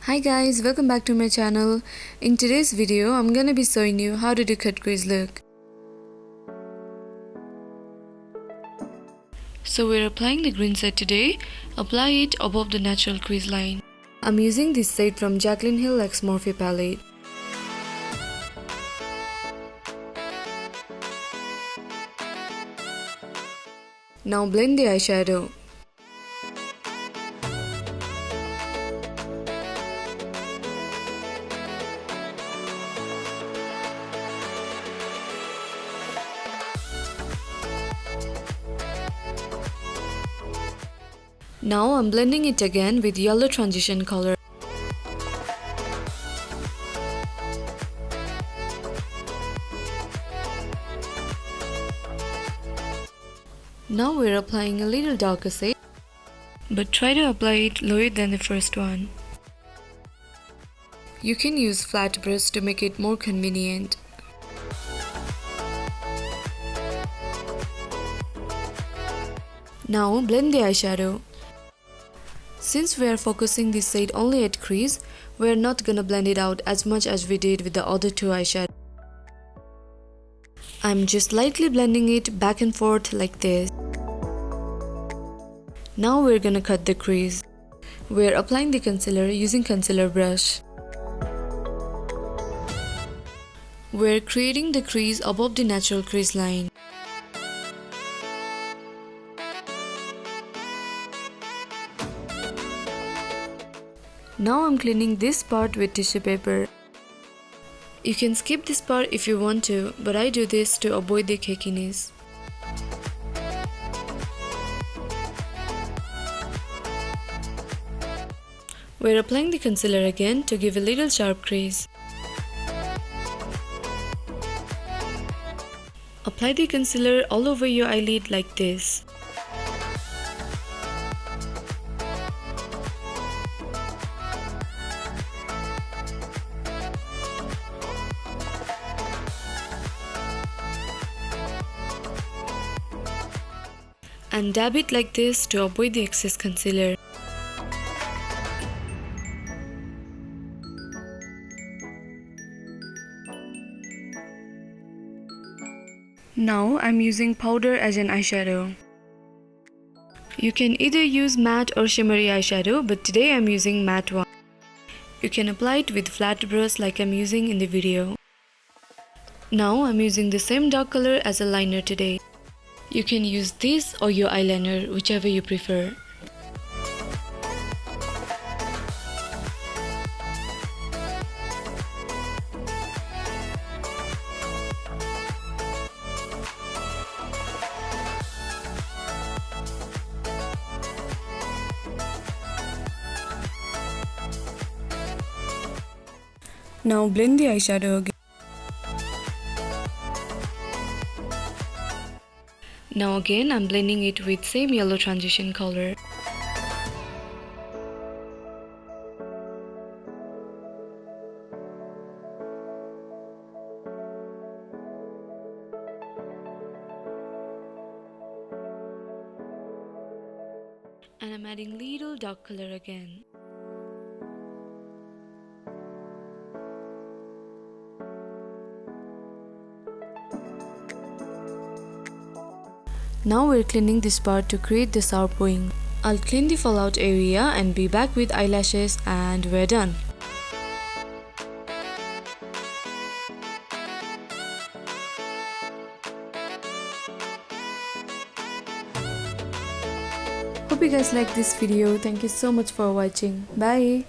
Hi guys, welcome back to my channel. In today's video, I'm gonna be showing you how to do cut crease look. So we're applying the green shade today. Apply it above the natural crease line. I'm using this shade from Jaclyn Hill X Morphe palette. Now blend the eyeshadow. Now I'm blending it again with yellow transition color. Now we're applying a little darker shade, but try to apply it lower than the first one. You can use flat brush to make it more convenient. Now blend the eyeshadow. Since we are focusing this shade only at crease, we are not gonna blend it out as much as we did with the other two eyeshadows. I'm just lightly blending it back and forth like this. Now we're gonna cut the crease. We're applying the concealer using concealer brush. We're creating the crease above the natural crease line. Now I'm cleaning this part with tissue paper. You can skip this part if you want to, but I do this to avoid the cakiness. We're applying the concealer again to give a little sharp crease. Apply the concealer all over your eyelid like this. And dab it like this to avoid the excess concealer. Now I'm using powder as an eyeshadow. You can either use matte or shimmery eyeshadow, but today I'm using matte one. You can apply it with flat brush like I'm using in the video. Now I'm using the same dark color as a liner today. You can use this or your eyeliner, whichever you prefer. Now blend the eyeshadow again. Now again I'm blending it with same yellow transition color. And I'm adding little dark color again. Now we're cleaning this part to create the sharp wing. I'll clean the fallout area and be back with eyelashes and we're done. Hope you guys like this video. Thank you so much for watching. Bye!